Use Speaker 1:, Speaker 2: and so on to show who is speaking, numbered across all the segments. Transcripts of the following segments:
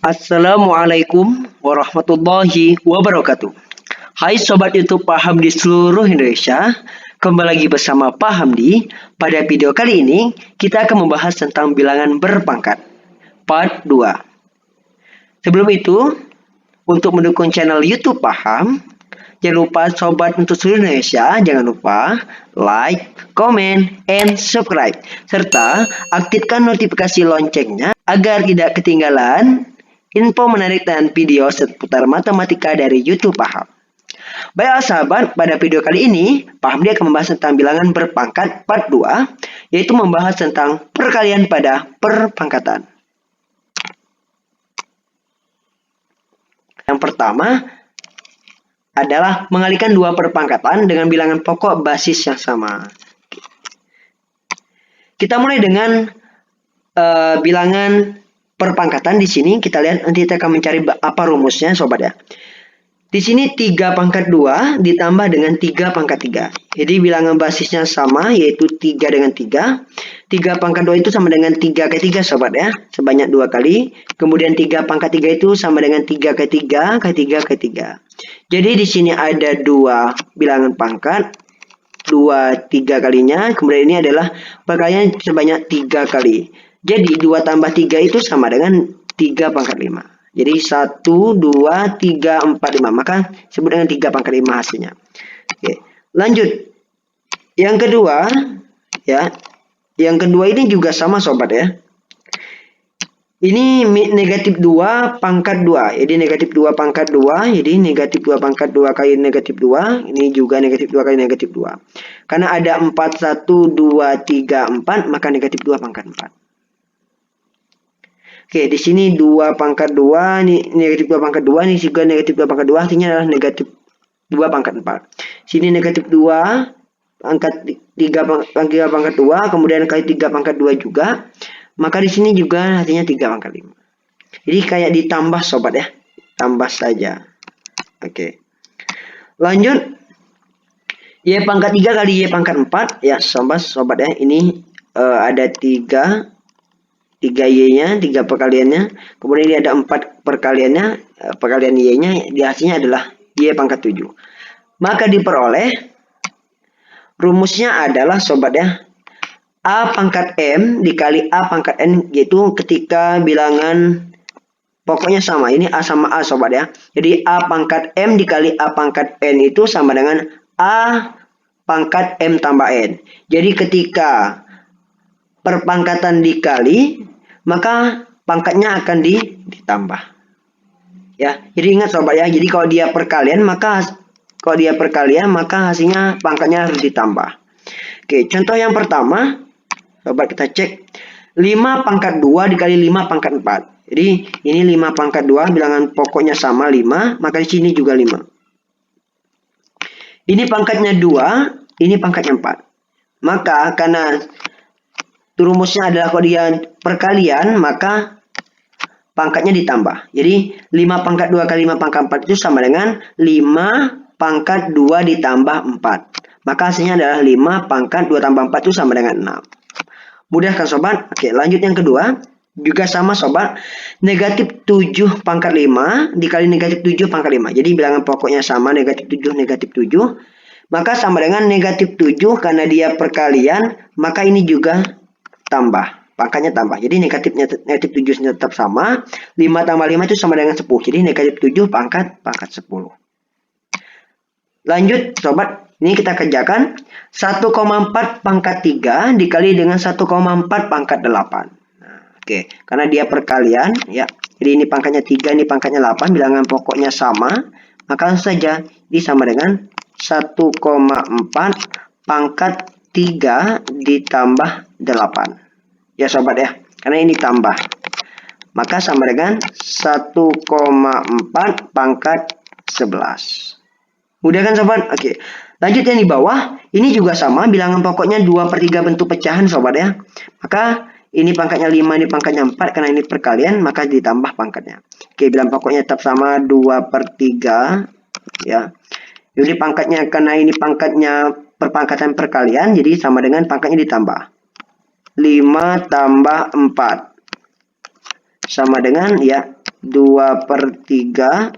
Speaker 1: Assalamualaikum warahmatullahi wabarakatuh. Hai Sobat YouTube Paham di seluruh Indonesia. Kembali lagi bersama Pak Hamdi. Pada video kali ini, kita akan membahas tentang bilangan berpangkat. Part 2. Sebelum itu, untuk mendukung channel YouTube Paham, jangan lupa Sobat untuk seluruh Indonesia, jangan lupa like, comment, and subscribe. Serta aktifkan notifikasi loncengnya agar tidak ketinggalan info menarik dan video seputar matematika dari YouTube Paham. Baiklah sahabat, pada video kali ini, Paham dia akan membahas tentang bilangan berpangkat part 2, yaitu membahas tentang perkalian pada perpangkatan. Yang pertama adalah mengalihkan dua perpangkatan dengan bilangan pokok basis yang sama. Kita mulai dengan bilangan perpangkatan. Di sini kita lihat, nanti kita akan mencari apa rumusnya sobat ya. Di sini 3 pangkat 2 ditambah dengan 3 pangkat 3. Jadi bilangan basisnya sama, yaitu 3 dengan 3. 3 pangkat 2 itu sama dengan 3 ke 3 sobat ya, sebanyak 2 kali. Kemudian 3 pangkat 3 itu sama dengan 3 ke 3 ke 3 ke 3. Jadi di sini ada 2 bilangan pangkat, 2 3 kalinya. Kemudian ini adalah perkalian sebanyak 3 kali. Jadi 2 tambah 3 itu sama dengan 3 pangkat 5. Jadi 1, 2, 3, 4, 5. Maka sebut dengan 3 pangkat 5 hasilnya. Oke, lanjut. Yang kedua, ya. Yang kedua ini juga sama sobat ya. Ini negatif 2 pangkat 2. Jadi negatif 2 pangkat 2. Jadi negatif 2 pangkat 2 kali negatif 2. Ini juga negatif 2 kali negatif 2. Karena ada 4, 1, 2, 3, 4. Maka negatif 2 pangkat 4. Oke, di sini 2 pangkat 2, ini negatif 2 pangkat 2, ini juga negatif 2 pangkat 2, artinya adalah negatif 2 pangkat 4. Sini negatif 2, pangkat 3 pangkat 2, kemudian kali 3 pangkat 2 juga. Maka di sini juga artinya 3 pangkat 5. Jadi kayak ditambah sobat ya, tambah saja. Oke. Lanjut. Y pangkat 3 kali Y pangkat 4, ya sobat ya, ini ada 3 Y-nya, 3 perkaliannya. Kemudian ini ada 4 perkaliannya, perkalian Y-nya, di hasilnya adalah Y pangkat 7. Maka diperoleh rumusnya adalah sobat ya, A pangkat M dikali A pangkat N, yaitu ketika bilangan pokoknya sama. Ini A sama A sobat ya. Jadi A pangkat M dikali A pangkat N itu sama dengan A pangkat M tambah N. Jadi ketika perpangkatan dikali, maka pangkatnya akan ditambah. Ya, jadi ingat sobat ya. Jadi kalau dia perkalian, maka hasilnya pangkatnya harus ditambah. Oke, contoh yang pertama, sobat kita cek 5 pangkat 2 dikali 5 pangkat 4. Jadi ini 5 pangkat 2, bilangan pokoknya sama 5, maka di sini juga 5. Ini pangkatnya 2, ini pangkatnya 4. Maka karena rumusnya adalah kalau dia perkalian, maka pangkatnya ditambah. Jadi 5 pangkat 2 kali 5 pangkat 4 itu sama dengan 5 pangkat 2 ditambah 4. Maka hasilnya adalah 5 pangkat 2 tambah 4 itu sama dengan 6. Mudah kan sobat? Oke, lanjut yang kedua. Juga sama sobat. Negatif 7 pangkat 5 dikali negatif 7 pangkat 5. Jadi bilangan pokoknya sama, negatif 7, negatif 7. Maka sama dengan negatif 7, karena dia perkalian, maka ini juga tambah, pangkatnya tambah. Jadi negatif 7 tetap sama. 5 tambah 5 itu sama dengan 10. Jadi negatif 7 pangkat 10. Lanjut sobat, ini kita kerjakan 1,4 pangkat 3 dikali dengan 1,4 pangkat 8. Nah, oke, karena dia perkalian ya. Jadi ini pangkatnya 3, ini pangkatnya 8, bilangan pokoknya sama. Maka langsung saja ini sama dengan 1,4 pangkat 3 ditambah 8. Ya sobat ya, karena ini tambah. Maka sama dengan 1,4 pangkat 11. Mudah kan sobat? Oke. Lanjut yang di bawah, ini juga sama, bilangan pokoknya 2/3 bentuk pecahan sobat ya. Maka ini pangkatnya 5, ini pangkatnya 4, karena ini perkalian, maka ditambah pangkatnya. Oke, bilangan pokoknya tetap sama 2/3 ya. Jadi pangkatnya, karena ini pangkatnya perpangkatan perkalian, jadi sama dengan pangkatnya ditambah. 5 tambah 4 sama dengan ya 2/3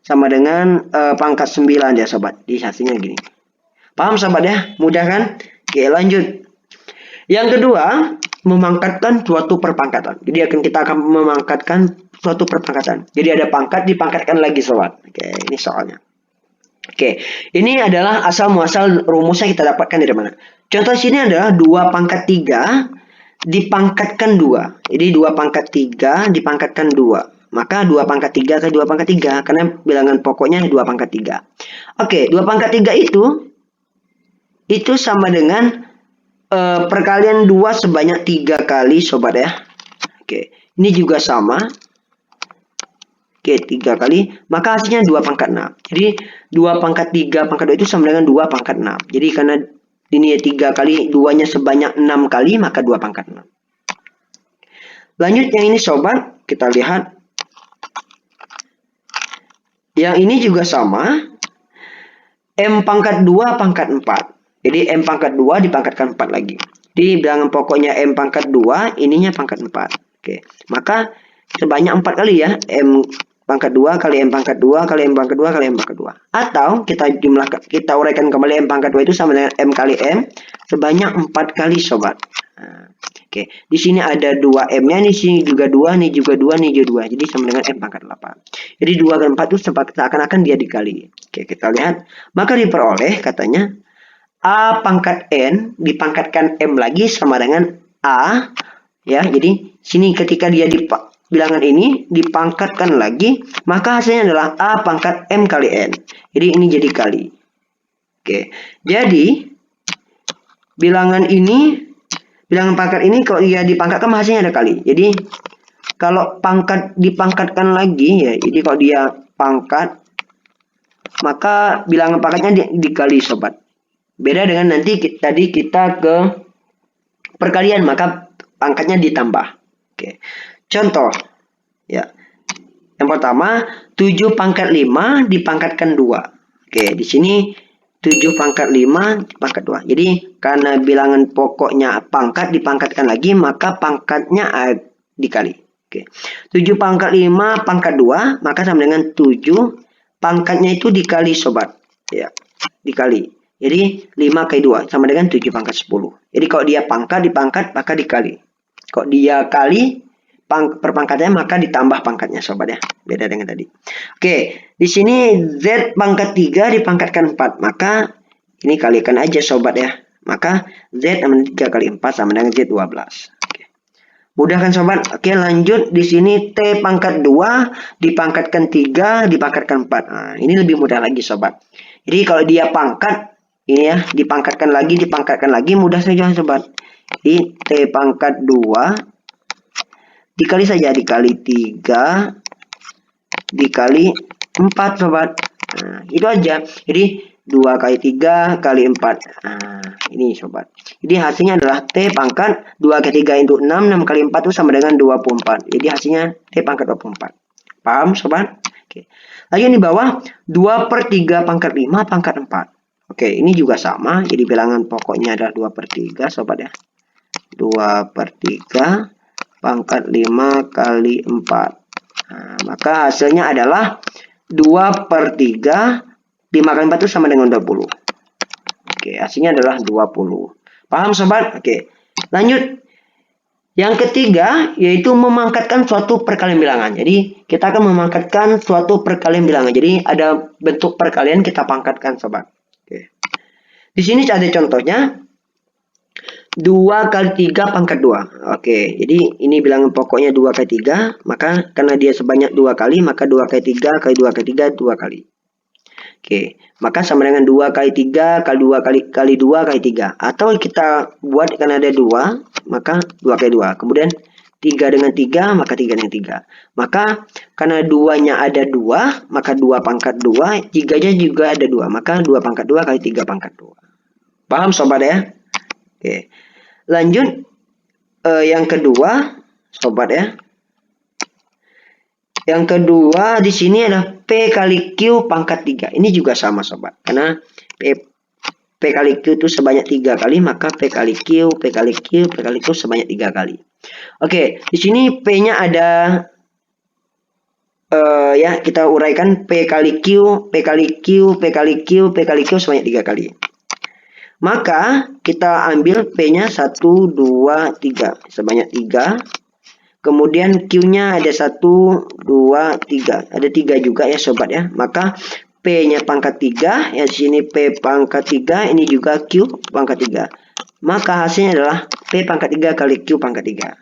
Speaker 1: sama dengan pangkat 9 ya sobat. Di hasilnya gini. Paham sobat ya? Mudah kan? Oke, lanjut. Yang kedua, memangkatkan suatu perpangkatan. Jadi kita akan memangkatkan suatu perpangkatan. Jadi ada pangkat dipangkatkan lagi sobat. Oke, ini soalnya. Oke, ini adalah asal muasal rumusnya kita dapatkan dari mana? Contoh sini adalah 2/3 dipangkatkan 2. Jadi 2/3 dipangkatkan 2. Maka 2/3 ke 2/3 karena bilangan pokoknya 2/3. Oke, 2/3 itu sama dengan perkalian 2 sebanyak 3 kali sobat ya. Oke, ini juga sama. Oke, 3 kali, maka hasilnya 2/6. Jadi 2/3/2 itu sama dengan 2/6. Jadi karena ini 3 kali, 2-nya sebanyak 6 kali, maka 2/6. Lanjut yang ini sobat, kita lihat. Yang ini juga sama. M/2/4. Jadi M/2 dipangkatkan 4 lagi. Di bilangan pokoknya M/2, ininya pangkat 4. Oke, maka sebanyak 4 kali ya. M/2 kali M/2 kali M/2 kali M/2. Atau kita uraikan kembali M/2 itu sama dengan M kali M sebanyak 4 kali sobat. Nah, oke, di sini ada 2 M-nya, di sini juga 2, ini juga 2, ini juga 2. Jadi sama dengan M/8. Jadi 2 kali 4 itu seakan-akan dia dikali. Oke, kita lihat. Maka diperoleh katanya A pangkat N dipangkatkan M lagi sama dengan A. Ya, jadi sini ketika dia di bilangan ini dipangkatkan lagi, maka hasilnya adalah A pangkat M kali N. Jadi ini jadi kali. Oke, jadi bilangan pangkat ini kalau dia dipangkatkan hasilnya ada kali. Jadi kalau pangkat dipangkatkan lagi ya, jadi kalau dia pangkat maka bilangan pangkatnya dikali sobat. Beda dengan nanti tadi kita ke perkalian, maka pangkatnya ditambah. Oke. Contoh ya. Yang pertama 7/5 dipangkatkan 2. Oke, di sini 7/5 dipangkat 2. Jadi karena bilangan pokoknya pangkat dipangkatkan lagi, maka pangkatnya dikali. Oke. 7/5 pangkat 2 maka sama dengan 7 pangkatnya itu dikali sobat. Ya, dikali. Jadi 5 kali 2 sama dengan 7/10. Jadi kalau dia pangkat dipangkat maka dikali. Kalau dia kali perpangkatannya maka ditambah pangkatnya sobat ya. Beda dengan tadi. Oke, di sini Z/3 dipangkatkan 4. Maka ini kalikan aja sobat ya. Maka Z sama 3 kali 4 sama dengan Z12. Oke. Mudah kan sobat? Oke, lanjut di sini T/2 dipangkatkan 3 dipangkatkan 4. Nah, ini lebih mudah lagi sobat. Jadi kalau dia pangkat ini ya, dipangkatkan lagi mudah saja sobat. Jadi T/2 dikali saja, dikali 3 dikali 4 sobat. Nah, itu aja. Jadi 2 kali 3 kali 4. Nah, ini sobat. Jadi hasilnya adalah T pangkat 2 kali 3 itu 6, 6 kali 4 itu sama dengan 24. Jadi hasilnya T pangkat 24. Paham sobat? Oke. Lagi di bawah 2/3/5 pangkat 4. Oke, ini juga sama. Jadi bilangan pokoknya adalah 2/3 sobat ya. 2/3 pangkat 5 kali 4. Nah, maka hasilnya adalah 2/3. 5 kali 4 itu sama dengan 20. Oke, hasilnya adalah 20. Paham sobat? Oke, lanjut. Yang ketiga yaitu memangkatkan suatu perkalian bilangan. Jadi kita akan memangkatkan suatu perkalian bilangan. Jadi ada bentuk perkalian kita pangkatkan sobat. Oke. Di sini ada contohnya 2 kali 3 pangkat 2. Oke, jadi ini bilangan pokoknya 2 kali 3. Maka karena dia sebanyak 2 kali, maka 2 kali 3 kali 2 kali 3, 2 kali. Oke, maka sama dengan 2 kali 3 kali 2 kali 2 kali 3. Atau kita buat karena ada 2, maka 2 kali 2. Kemudian 3 dengan 3, maka 3 dengan 3. Maka karena 2-nya ada 2, maka 2 pangkat 2. 3-nya juga ada 2, maka 2 pangkat 2 kali 3 pangkat 2. Paham sobat ya? Oke. Lanjut yang kedua sobat ya. Yang kedua di sini adalah P kali Q pangkat 3. Ini juga sama sobat. Karena P kali Q itu sebanyak 3 kali, maka P kali Q, P kali Q, P kali Q sebanyak 3 kali. Oke, di sini P-nya ada ya kita uraikan P kali Q, P kali Q, P kali Q, P kali Q sebanyak 3 kali. Maka kita ambil P-nya 1, 2, 3 sebanyak 3. Kemudian Q-nya ada 1, 2, 3. Ada 3 juga ya sobat ya. Maka P-nya pangkat 3, ya sini P pangkat 3, ini juga Q pangkat 3. Maka hasilnya adalah P pangkat 3 kali Q pangkat 3.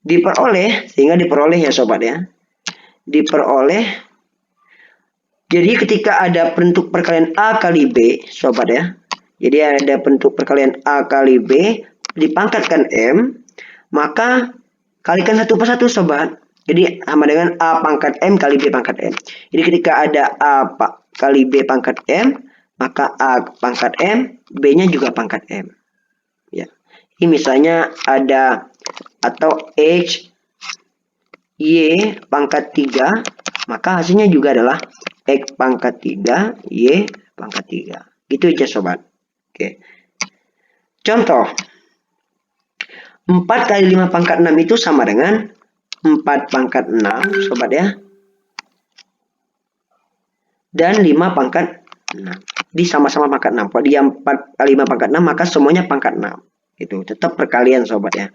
Speaker 1: Diperoleh, sehingga diperoleh ya sobat ya. Diperoleh. Jadi ketika ada bentuk perkalian A kali B, sobat ya. Jadi ada bentuk perkalian A kali B dipangkatkan M, maka kalikan satu per satu sobat. Jadi sama dengan A pangkat M kali B pangkat M. Jadi ketika ada A kali B pangkat M, maka A pangkat M, B-nya juga pangkat M. Ya. Ini misalnya ada atau X Y pangkat 3, maka hasilnya juga adalah X pangkat 3, Y pangkat 3. Gitu aja sobat. Oke. Contoh. 4 kali 5 pangkat 6 itu sama dengan 4 pangkat 6 sobat ya. Dan 5 pangkat 6. Di sama-sama pangkat 6. Kalau dia 4 kali 5 pangkat 6 maka semuanya pangkat 6. Itu tetap perkalian sobat ya.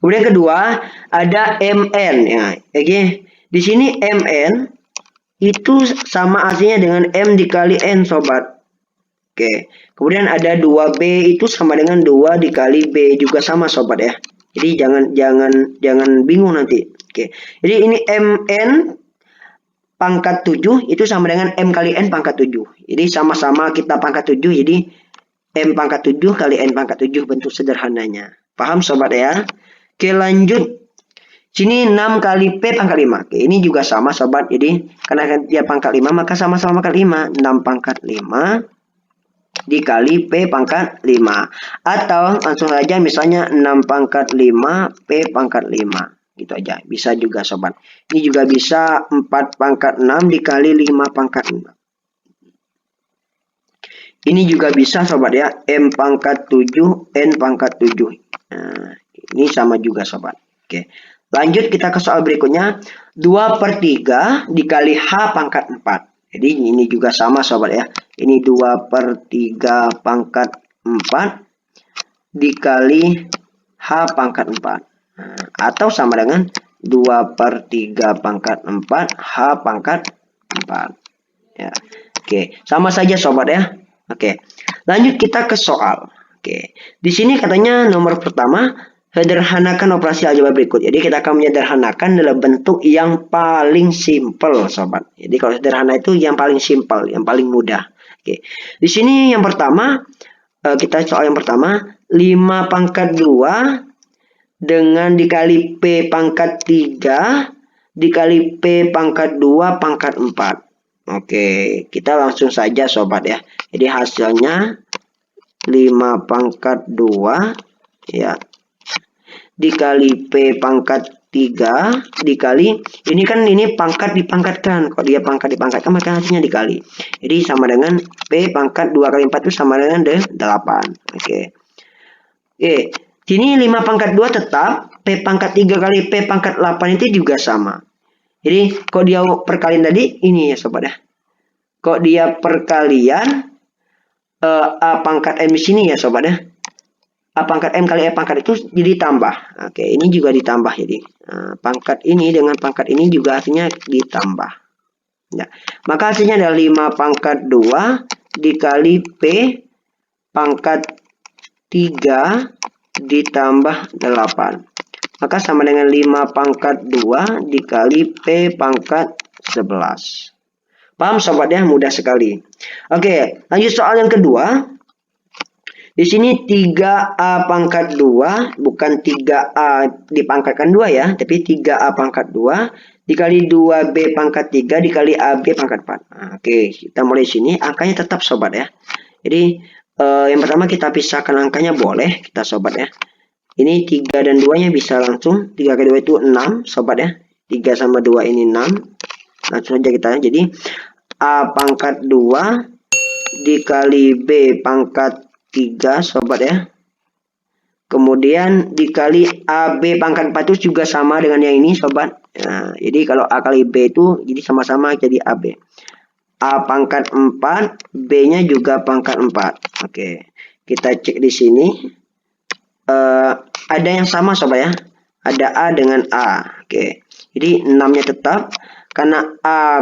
Speaker 1: Kemudian kedua ada MN ya. Oke. Di sini MN itu sama hasilnya dengan M dikali N sobat. Oke. Kemudian ada 2B itu sama dengan 2 dikali B juga sama sobat ya. Jadi jangan bingung nanti. Oke. Jadi ini MN pangkat 7 itu sama dengan M kali N pangkat 7. Jadi sama-sama kita pangkat 7, jadi M pangkat 7 kali N pangkat 7 bentuk sederhananya. Paham sobat ya? Oke lanjut. Sini 6 kali P pangkat 5. Oke, ini juga sama sobat. Jadi karena dia pangkat 5 maka sama-sama pangkat 5. 6 pangkat 5 dikali P pangkat 5. Atau langsung saja misalnya 6 pangkat 5 P pangkat 5. Gitu aja. Bisa juga sobat. Ini juga bisa 4 pangkat 6 dikali 5 pangkat 6. Ini juga bisa sobat ya. M pangkat 7 N pangkat 7. Nah, ini sama juga sobat. Oke. Lanjut kita ke soal berikutnya. 2 per 3 dikali H pangkat 4. Jadi ini juga sama sobat ya. Ini 2 per 3 pangkat 4 dikali H pangkat 4. Nah, atau sama dengan 2 per 3 pangkat 4 H pangkat 4. Ya. Oke, sama saja sobat ya. Oke, lanjut kita ke soal. Oke, di sini katanya nomor pertama, sederhanakan operasi aljabar berikut. Jadi kita akan menyederhanakan dalam bentuk yang paling simpel, sobat. Jadi kalau sederhana itu yang paling simpel, yang paling mudah. Oke, di sini yang pertama, kita soal yang pertama, 5 pangkat 2 dengan dikali P pangkat 3 dikali P pangkat 2 pangkat 4. Oke, kita langsung saja sobat ya. Jadi hasilnya 5 pangkat 2 ya dikali P pangkat 3 dikali ini kan ini pangkat dipangkatkan. Kalau dia pangkat dipangkatkan maka hasilnya dikali. Jadi sama dengan P pangkat 2 kali 4 itu sama dengan 8. Oke. Oke, sini 5 pangkat 2 tetap, P pangkat 3 kali P pangkat 8 itu juga sama. Jadi, kalau dia perkalian tadi, ini ya sobat ya. Kalau dia perkalian, A pangkat M di sini ya sobat ya. A pangkat M kali E pangkat itu jadi tambah. Oke, ini juga ditambah jadi. Pangkat ini dengan pangkat ini juga hasilnya ditambah. Ya. Maka hasilnya adalah 5 pangkat 2 dikali P pangkat 3 ditambah 8. Maka sama dengan 5 pangkat 2 dikali P pangkat 11. Paham sobat ya? Mudah sekali. Oke, lanjut soal yang kedua. Di sini 3A pangkat 2, bukan 3A dipangkatkan 2 ya, tapi 3A pangkat 2 dikali 2B pangkat 3 dikali AB pangkat 4. Nah, oke, kita mulai sini. Angkanya tetap sobat ya. Jadi, yang pertama kita pisahkan angkanya boleh, kita sobat ya. Ini 3 dan 2-nya bisa langsung. 3 kali 2 itu 6, sobat ya. 3 sama 2 ini 6. Langsung saja kita. Jadi, A pangkat 2 dikali B pangkat 3, sobat ya. Kemudian dikali AB pangkat 4 itu juga sama dengan yang ini, sobat. Nah, jadi kalau A kali B itu jadi sama-sama jadi AB. A pangkat 4, B-nya juga pangkat 4. Oke, kita cek di sini. Ada yang sama sobat ya. Ada A dengan A. Oke, jadi 6-nya tetap. Karena A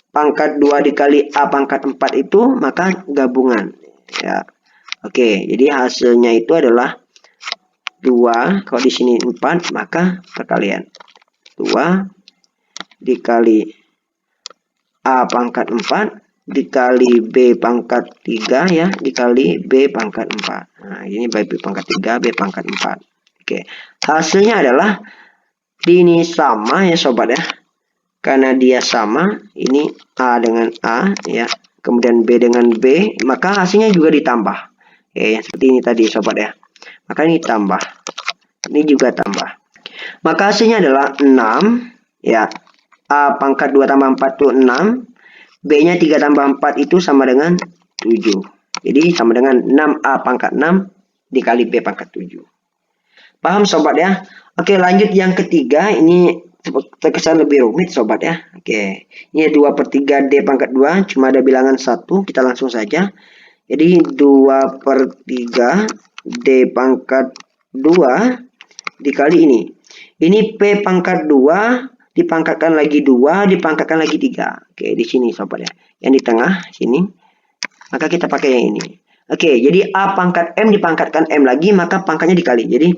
Speaker 1: pangkat 2 dikali A pangkat 4 itu, maka gabungan. Ya. Oke, jadi hasilnya itu adalah 2. Kalau di sini 4, maka perkalian. 2 dikali A pangkat 4 dikali B pangkat 3 ya, dikali B pangkat 4. Nah, ini B pangkat 3, B pangkat 4. Oke. Hasilnya adalah ini sama ya sobat ya. Karena dia sama, ini A dengan A ya, kemudian B dengan B, maka hasilnya juga ditambah. Oke, seperti ini tadi sobat ya. Maka ini tambah. Ini juga tambah. Maka hasilnya adalah 6 ya. A pangkat 2 tambah 4 itu 6. B-nya 3 tambah 4 itu sama dengan 7. Jadi sama dengan 6A pangkat 6 dikali B pangkat 7. Paham sobat ya? Oke, lanjut yang ketiga. Ini terkesan lebih rumit sobat ya. Oke, ini 2/3 D pangkat 2. Cuma ada bilangan 1. Kita langsung saja. Jadi 2/3 D pangkat 2 dikali ini. Ini P pangkat 2 dipangkatkan lagi 2, dipangkatkan lagi 3. Oke, di sini sobat ya. Yang di tengah sini. Maka kita pakai yang ini. Oke, jadi A pangkat M dipangkatkan M lagi, maka pangkatnya dikali. Jadi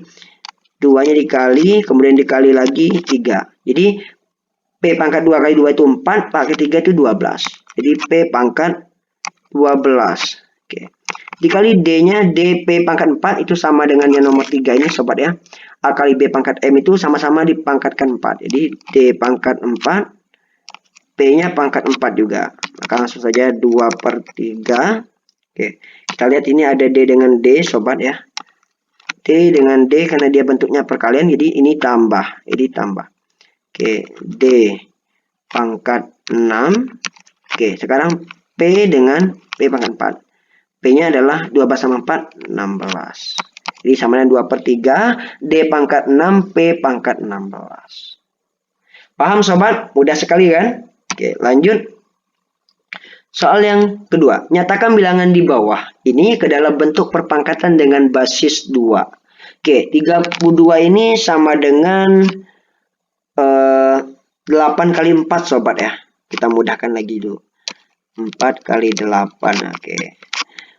Speaker 1: 2-nya dikali, kemudian dikali lagi 3. Jadi P pangkat 2 kali 2 itu 4, pangkat 3 itu 12. Jadi P pangkat 12. Oke. Dikali D-nya DP pangkat 4 itu sama dengan yang nomor 3 ini sobat ya. A kali B pangkat M itu sama-sama dipangkatkan 4. Jadi D pangkat 4, P-nya pangkat 4 juga. Maka langsung saja 2/3. Oke, kita lihat ini ada D dengan D sobat ya. D dengan D karena dia bentuknya perkalian, jadi ini tambah. Jadi tambah. Oke, D pangkat 6. Oke, sekarang P dengan P pangkat 4. P-nya adalah 12 sama 4, 16. Jadi sama dengan 2/3, D pangkat 6, P pangkat 16. Paham sobat? Mudah sekali kan? Oke, lanjut. Soal yang kedua. Nyatakan bilangan di bawah ini ke dalam bentuk perpangkatan dengan basis 2. Oke, 32 ini sama dengan 8 kali 4 sobat ya. Kita mudahkan lagi dulu. 4 kali 8. Oke.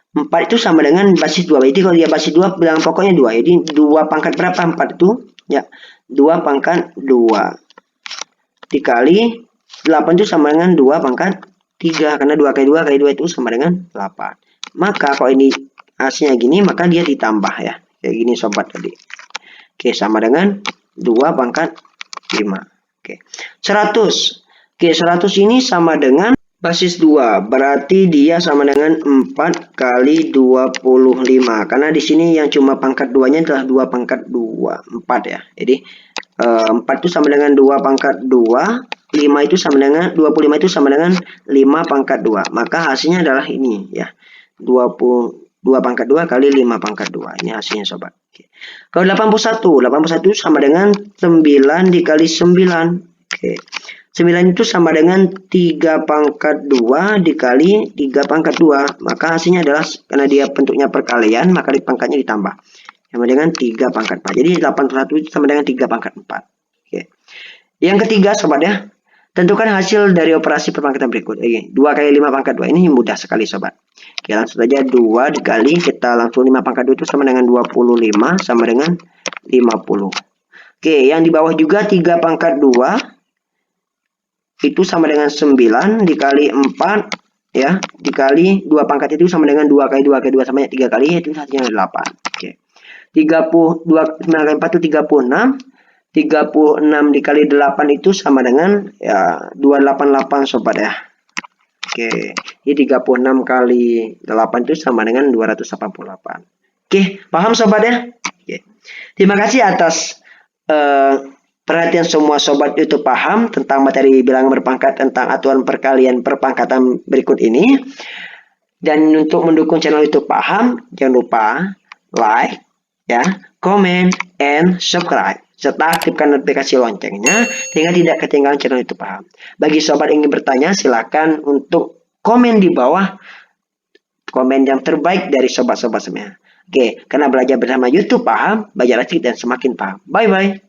Speaker 1: 4 itu sama dengan basis 2. Jadi kalau dia basis 2, bilangan pokoknya 2. Jadi 2 pangkat berapa 4 itu? Ya, 2 pangkat 2. Dikali 8 itu sama dengan 2 pangkat 3. Karena 2 kali 2 kali 2 itu sama dengan 8. Maka kalau ini hasilnya gini, maka dia ditambah ya. Kayak gini sobat tadi. Oke, sama dengan 2 pangkat 5. Oke. 100. Oke, 100 ini sama dengan basis 2, berarti dia sama dengan 4 kali 25. Karena di sini yang cuma pangkat 2-nya adalah 2 pangkat 2, 4 ya. Jadi 4 itu sama dengan 2 pangkat 2, 5 itu sama dengan 25 itu sama dengan 5 pangkat 2. Maka hasilnya adalah ini ya. 22 pangkat 2 kali 5 pangkat 2. Ini hasilnya sobat. Oke. Kalau 81 itu sama dengan 9 dikali 9. Oke. 9 itu sama dengan 3 pangkat 2 dikali 3 pangkat 2. Maka hasilnya adalah, karena dia bentuknya perkalian, maka di pangkatnya ditambah. Sama dengan 3 pangkat 4. Jadi 81 itu sama dengan 3 pangkat 4. Oke. Yang ketiga sobat ya. Tentukan hasil dari operasi perpangkatan berikut. 2 kali 5 pangkat 2. Ini mudah sekali sobat. Oke, langsung saja 2 dikali, kita langsung 5 pangkat 2 itu sama dengan 25, sama dengan 50. Oke, yang di bawah juga 3 pangkat 2. Itu sama dengan 9 dikali 4 ya, dikali 2 pangkat itu sama dengan 2 kali 2 kali 2 sama 3 kali, itu hasilnya 8. Oke. 32 kali 4 itu 36. 36 dikali 8 itu sama dengan ya 288 sobat ya. Oke, ini 36 kali 8 itu sama dengan 288. Oke, paham sobat ya? Oke. Terima kasih atas perhatian semua sobat YouTube paham tentang materi bilangan berpangkat tentang aturan perkalian perpangkatan berikut ini. Dan untuk mendukung channel YouTube paham, jangan lupa like, ya, comment, and subscribe. serta aktifkan notifikasi loncengnya sehingga tidak ketinggalan channel YouTube Paham. Bagi sobat yang ingin bertanya, silakan untuk komen di bawah, komen yang terbaik dari sobat-sobat semua. Oke, karena belajar bersama YouTube Paham, belajar asik dan semakin paham. Bye-bye.